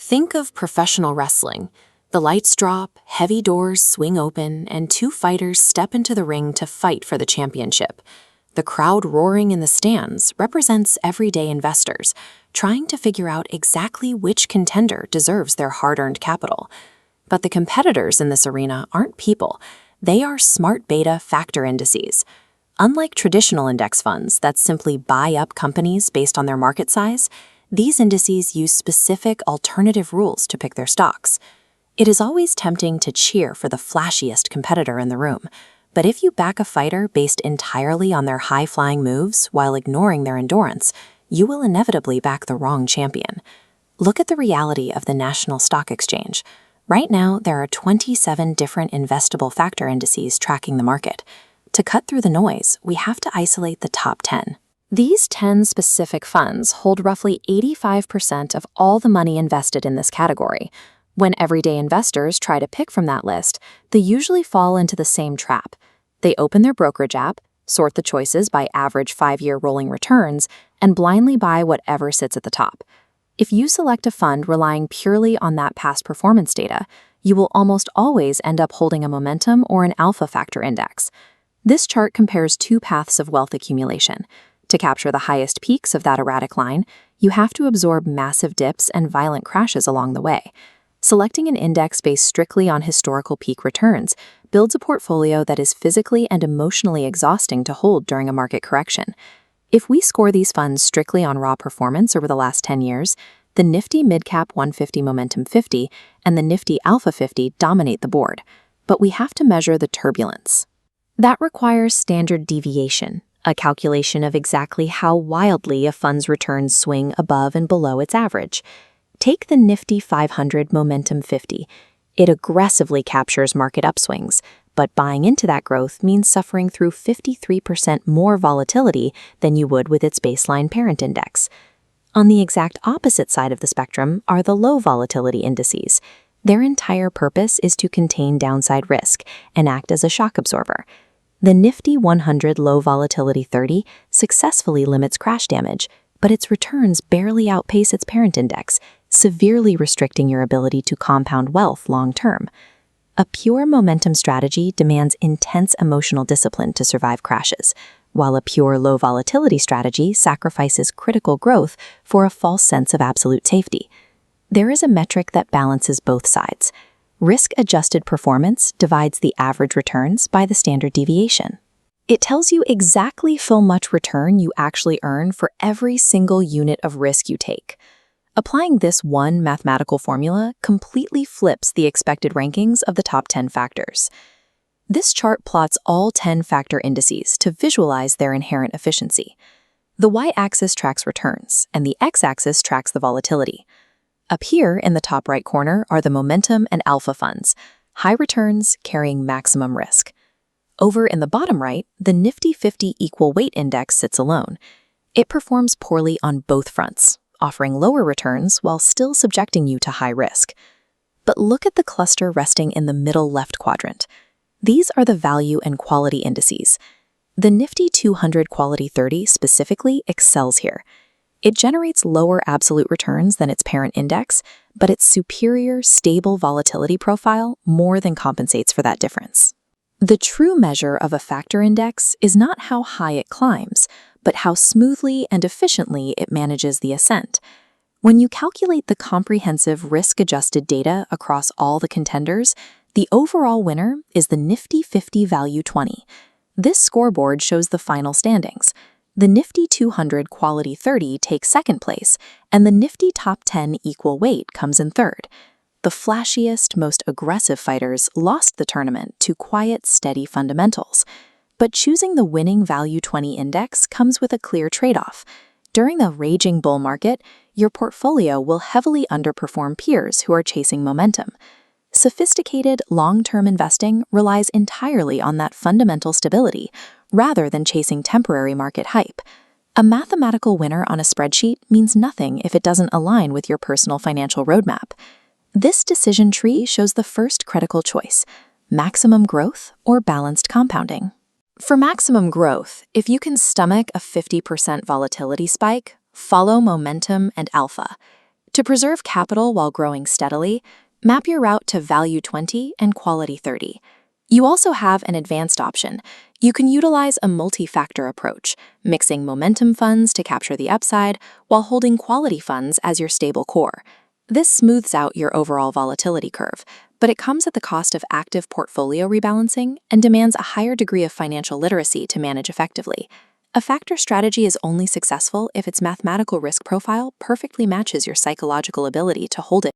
Think of professional wrestling. The lights drop, heavy doors swing open, and two fighters step into the ring to fight for the championship. The crowd roaring in the stands represents everyday investors, trying to figure out exactly which contender deserves their hard-earned capital. But the competitors in this arena aren't people. They are smart beta factor indices. Unlike traditional index funds that simply buy up companies based on their market size, these indices use specific alternative rules to pick their stocks. It is always tempting to cheer for the flashiest competitor in the room, but if you back a fighter based entirely on their high-flying moves while ignoring their endurance, you will inevitably back the wrong champion. Look at the reality of the National Stock Exchange. Right now, there are 27 different investable factor indices tracking the market. To cut through the noise, we have to isolate the top 10. These 10 specific funds hold roughly 85% of all the money invested in this category. When everyday investors try to pick from that list, they usually fall into the same trap. They open their brokerage app, sort the choices by average 5-year rolling returns, and blindly buy whatever sits at the top. If you select a fund relying purely on that past performance data, you will almost always end up holding a momentum or an alpha factor index. This chart compares two paths of wealth accumulation. To capture the highest peaks of that erratic line, you have to absorb massive dips and violent crashes along the way. Selecting an index based strictly on historical peak returns builds a portfolio that is physically and emotionally exhausting to hold during a market correction. If we score these funds strictly on raw performance over the last 10 years, the Nifty Midcap 150 Momentum 50 and the Nifty Alpha 50 dominate the board. But we have to measure the turbulence. That requires standard deviation, a calculation of exactly how wildly a fund's returns swing above and below its average. Take the Nifty 500 Momentum 50. It aggressively captures market upswings, but buying into that growth means suffering through 53% more volatility than you would with its baseline parent index. On the exact opposite side of the spectrum are the low volatility indices. Their entire purpose is to contain downside risk and act as a shock absorber. The Nifty 100 Low Volatility 30 successfully limits crash damage, but its returns barely outpace its parent index, severely restricting your ability to compound wealth long-term. A pure momentum strategy demands intense emotional discipline to survive crashes, while a pure low volatility strategy sacrifices critical growth for a false sense of absolute safety. There is a metric that balances both sides. Risk-adjusted performance divides the average returns by the standard deviation. It tells you exactly how much return you actually earn for every single unit of risk you take. Applying this one mathematical formula completely flips the expected rankings of the top 10 factors. This chart plots all 10 factor indices to visualize their inherent efficiency. The y-axis tracks returns, and the x-axis tracks the volatility. Up here in the top right corner are the momentum and alpha funds, high returns carrying maximum risk. Over in the bottom right, the Nifty 50 Equal Weight Index sits alone. It performs poorly on both fronts, offering lower returns while still subjecting you to high risk. But look at the cluster resting in the middle left quadrant. These are the value and quality indices. The Nifty 200 Quality 30 specifically excels here. It generates lower absolute returns than its parent index, but its superior, stable volatility profile more than compensates for that difference. The true measure of a factor index is not how high it climbs, but how smoothly and efficiently it manages the ascent. When you calculate the comprehensive risk-adjusted data across all the contenders, the overall winner is the Nifty 50 Value 20. This scoreboard shows the final standings. The Nifty 200 Quality 30 takes second place, and the Nifty Top 10 Equal Weight comes in third. The flashiest, most aggressive fighters lost the tournament to quiet, steady fundamentals. But choosing the winning Value 20 index comes with a clear trade-off. During a raging bull market, your portfolio will heavily underperform peers who are chasing momentum. Sophisticated, long-term investing relies entirely on that fundamental stability, rather than chasing temporary market hype. A mathematical winner on a spreadsheet means nothing if it doesn't align with your personal financial roadmap. This decision tree shows the first critical choice: maximum growth or balanced compounding. For maximum growth, if you can stomach a 50% volatility spike, follow momentum and alpha. To preserve capital while growing steadily, map your route to Value 20 and Quality 30. You also have an advanced option. You can utilize a multi-factor approach, mixing momentum funds to capture the upside while holding quality funds as your stable core. This smooths out your overall volatility curve, but it comes at the cost of active portfolio rebalancing and demands a higher degree of financial literacy to manage effectively. A factor strategy is only successful if its mathematical risk profile perfectly matches your psychological ability to hold it.